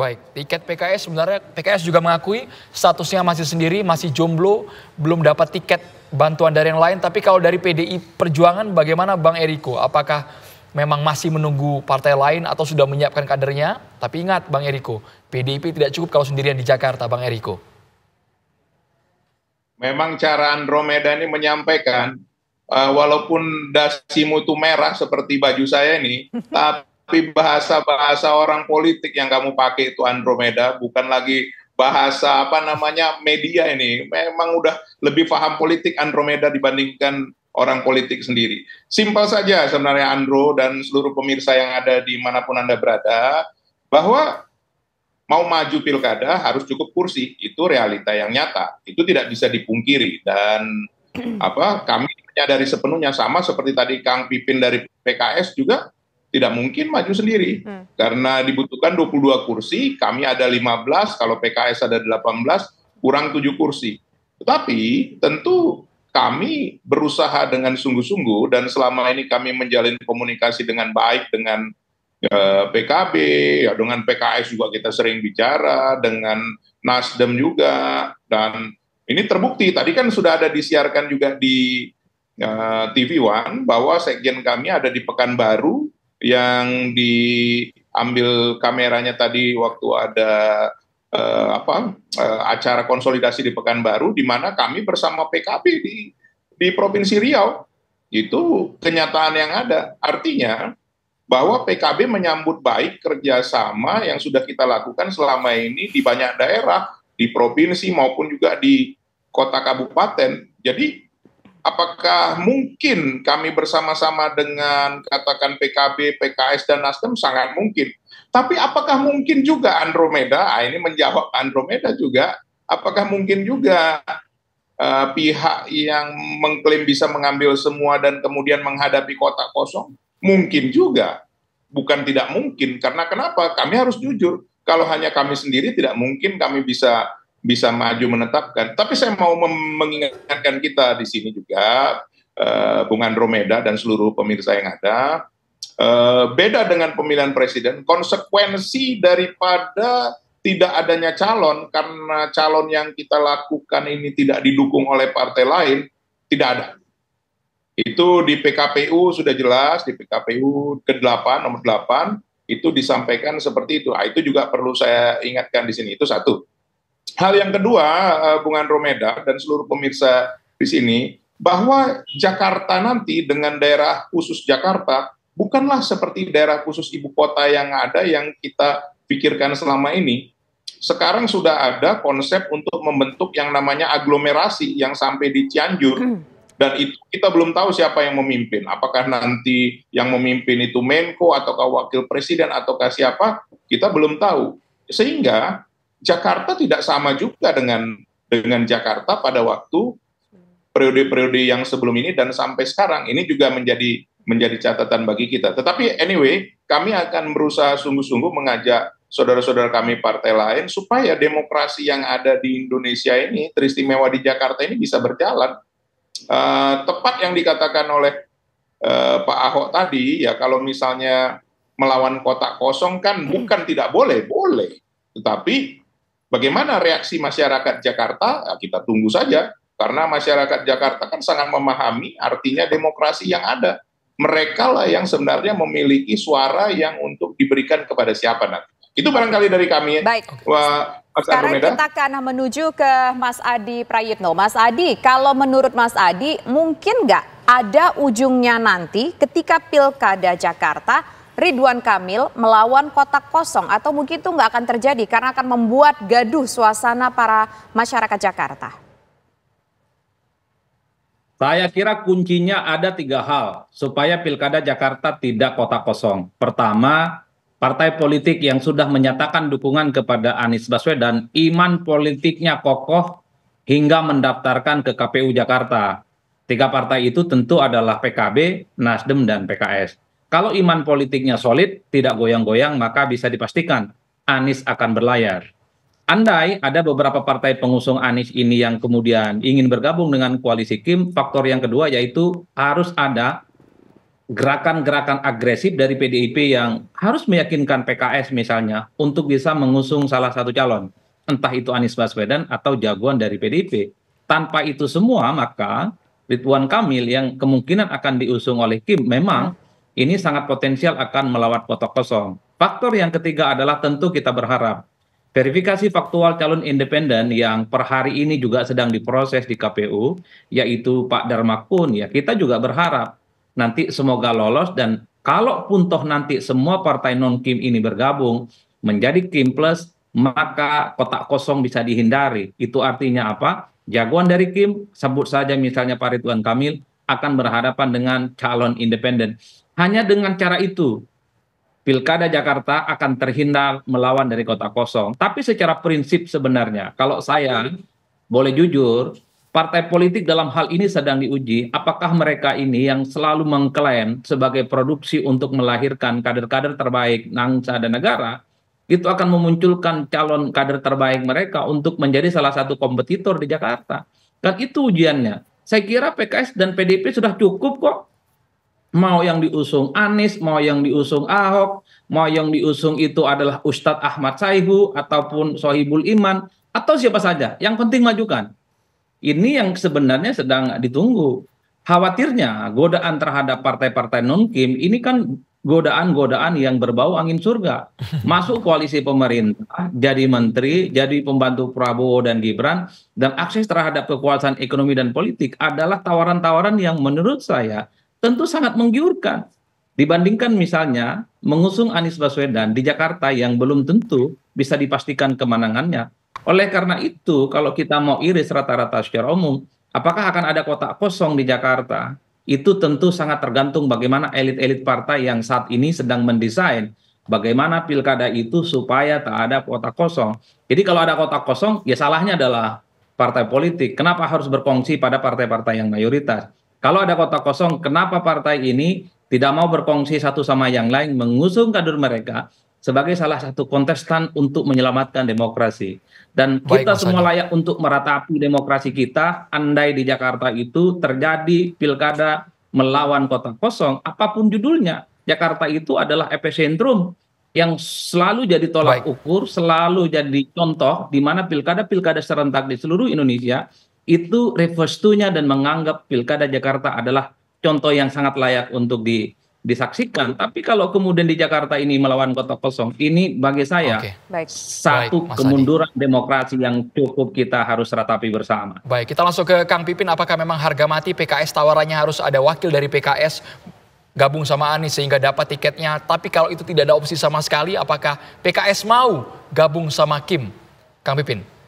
Baik, tiket PKS sebenarnya PKS juga mengakui statusnya masih sendiri, masih jomblo, belum dapat tiket bantuan dari yang lain. Tapi kalau dari PDI Perjuangan bagaimana Bang Eriko? Apakah memang masih menunggu partai lain atau sudah menyiapkan kadernya? Tapi ingat Bang Eriko, PDIP tidak cukup kalau sendirian di Jakarta, Bang Eriko. Memang cara Andromeda ini menyampaikan, walaupun dasimu itu merah seperti baju saya ini, tapi bahasa-bahasa orang politik yang kamu pakai itu Andromeda, bukan lagi bahasa apa namanya media ini. Memang udah lebih paham politik Andromeda dibandingkan orang politik sendiri. Simpel saja sebenarnya Andro dan seluruh pemirsa yang ada di manapun Anda berada, bahwa mau maju pilkada harus cukup kursi, itu realita yang nyata, itu tidak bisa dipungkiri. Dan kami menyadari sepenuhnya, sama seperti tadi Kang Pipin dari PKS juga tidak mungkin maju sendiri karena dibutuhkan 22 kursi, kami ada 15, kalau PKS ada 18, kurang 7 kursi. Tetapi tentu kami berusaha dengan sungguh-sungguh, dan selama ini kami menjalin komunikasi dengan baik dengan PKB, ya dengan PKS juga kita sering bicara, dengan Nasdem juga, dan ini terbukti tadi kan sudah ada disiarkan juga di TV One bahwa sekjen kami ada di Pekanbaru yang diambil kameranya tadi waktu ada acara konsolidasi di Pekanbaru, di mana kami bersama PKB di Provinsi Riau. Itu kenyataan yang ada, artinya bahwa PKB menyambut baik kerjasama yang sudah kita lakukan selama ini di banyak daerah, di provinsi maupun juga di kota kabupaten. Jadi apakah mungkin kami bersama-sama dengan katakan PKB, PKS, dan Nasdem? Sangat mungkin. Tapi apakah mungkin juga Andromeda, ini menjawab Andromeda juga, apakah mungkin juga pihak yang mengklaim bisa mengambil semua dan kemudian menghadapi kotak kosong? Mungkin juga, bukan tidak mungkin. Karena kenapa? Kami harus jujur. Kalau hanya kami sendiri tidak mungkin kami bisa maju menetapkan. Tapi saya mau mengingatkan kita di sini juga, Bung Andromeda dan seluruh pemirsa yang ada, beda dengan pemilihan presiden, konsekuensi daripada tidak adanya calon, karena calon yang kita lakukan ini tidak didukung oleh partai lain, tidak ada. Itu di PKPU sudah jelas, di PKPU ke-8, nomor 8, itu disampaikan seperti itu. Itu juga perlu saya ingatkan di sini, itu satu. Hal yang kedua, Bung Andromeda dan seluruh pemirsa di sini, bahwa Jakarta nanti dengan daerah khusus Jakarta, bukanlah seperti daerah khusus ibu kota yang ada yang kita pikirkan selama ini. Sekarang sudah ada konsep untuk membentuk yang namanya aglomerasi yang sampai di Cianjur. Dan itu kita belum tahu siapa yang memimpin. Apakah nanti yang memimpin itu Menko ataukah wakil presiden ataukah siapa, kita belum tahu. Sehingga Jakarta tidak sama juga dengan Jakarta pada waktu periode-periode yang sebelum ini dan sampai sekarang. Ini juga menjadi catatan bagi kita. Tetapi anyway, kami akan berusaha sungguh-sungguh mengajak saudara-saudara kami partai lain supaya demokrasi yang ada di Indonesia ini, teristimewa di Jakarta ini bisa berjalan. Tepat yang dikatakan oleh Pak Ahok tadi, ya kalau misalnya melawan kotak kosong kan bukan tidak boleh, boleh. Tetapi bagaimana reaksi masyarakat Jakarta, ya kita tunggu saja. Karena masyarakat Jakarta kan sangat memahami artinya demokrasi yang ada. Mereka lah yang sebenarnya memiliki suara yang untuk diberikan kepada siapa nanti. Itu barangkali dari kami. Baik. Sekarang kita akan menuju ke Mas Adi Prayitno. Mas Adi, kalau menurut Mas Adi, mungkin nggak ada ujungnya nanti ketika Pilkada Jakarta, Ridwan Kamil melawan kotak kosong, atau mungkin itu nggak akan terjadi karena akan membuat gaduh suasana para masyarakat Jakarta? Saya kira kuncinya ada 3 hal supaya Pilkada Jakarta tidak kotak kosong. Pertama, partai politik yang sudah menyatakan dukungan kepada Anies Baswedan, iman politiknya kokoh hingga mendaftarkan ke KPU Jakarta. 3 partai itu tentu adalah PKB, Nasdem, dan PKS. Kalau iman politiknya solid, tidak goyang-goyang, maka bisa dipastikan Anies akan berlayar. Andai ada beberapa partai pengusung Anies ini yang kemudian ingin bergabung dengan koalisi Kim, faktor yang kedua yaitu harus ada gerakan-gerakan agresif dari PDIP yang harus meyakinkan PKS misalnya untuk bisa mengusung salah satu calon, entah itu Anies Baswedan atau jagoan dari PDIP. Tanpa itu semua, maka Ridwan Kamil yang kemungkinan akan diusung oleh Kim memang ini sangat potensial akan melawan kotak kosong. Faktor yang ketiga adalah tentu kita berharap verifikasi faktual calon independen yang per hari ini juga sedang diproses di KPU, yaitu Pak Darmakun, ya kita juga berharap nanti semoga lolos, dan kalaupun toh nanti semua partai non-Kim ini bergabung menjadi Kim Plus, maka kotak kosong bisa dihindari. Itu artinya apa? Jagoan dari Kim, sebut saja misalnya Pak Ridwan Kamil, akan berhadapan dengan calon independen. Hanya dengan cara itu, Pilkada Jakarta akan terhindar melawan dari kotak kosong. Tapi secara prinsip sebenarnya, kalau saya boleh jujur, partai politik dalam hal ini sedang diuji, apakah mereka ini yang selalu mengklaim sebagai produksi untuk melahirkan kader-kader terbaik bangsa dan negara, itu akan memunculkan calon kader terbaik mereka untuk menjadi salah satu kompetitor di Jakarta. Dan itu ujiannya. Saya kira PKS dan PDIP sudah cukup kok. Mau yang diusung Anies, mau yang diusung Ahok, mau yang diusung itu adalah Ustadz Ahmad Saihu, ataupun Sohibul Iman, atau siapa saja. Yang penting majukan. Ini yang sebenarnya sedang ditunggu. Khawatirnya godaan terhadap partai-partai non-Kim ini kan godaan-godaan yang berbau angin surga. Masuk koalisi pemerintah, jadi menteri, jadi pembantu Prabowo dan Gibran, dan akses terhadap kekuasaan ekonomi dan politik adalah tawaran-tawaran yang menurut saya tentu sangat menggiurkan. Dibandingkan misalnya mengusung Anies Baswedan di Jakarta yang belum tentu bisa dipastikan kemenangannya. Oleh karena itu, kalau kita mau iris rata-rata secara umum, apakah akan ada kotak kosong di Jakarta? Itu tentu sangat tergantung bagaimana elit-elit partai yang saat ini sedang mendesain bagaimana pilkada itu supaya tak ada kotak kosong. Jadi kalau ada kotak kosong, ya salahnya adalah partai politik. Kenapa harus berkongsi pada partai-partai yang mayoritas? Kalau ada kotak kosong, kenapa partai ini tidak mau berkongsi satu sama yang lain, mengusung kader mereka sebagai salah satu kontestan untuk menyelamatkan demokrasi. Dan kita semua layak untuk meratapi demokrasi kita, andai di Jakarta itu terjadi pilkada melawan kotak kosong, apapun judulnya. Jakarta itu adalah epicentrum yang selalu jadi tolak ukur, selalu jadi contoh di mana pilkada-pilkada serentak di seluruh Indonesia itu revestunya dan menganggap pilkada Jakarta adalah contoh yang sangat layak untuk disaksikan. Tapi kalau kemudian di Jakarta ini melawan kotak kosong, ini bagi saya satu kemunduran demokrasi yang cukup kita harus ratapi bersama. Baik, kita langsung ke Kang Pipin. Apakah memang harga mati PKS tawarannya harus ada wakil dari PKS gabung sama Anies sehingga dapat tiketnya? Tapi kalau itu tidak ada opsi sama sekali, apakah PKS mau gabung sama Kim? Kang Pipin.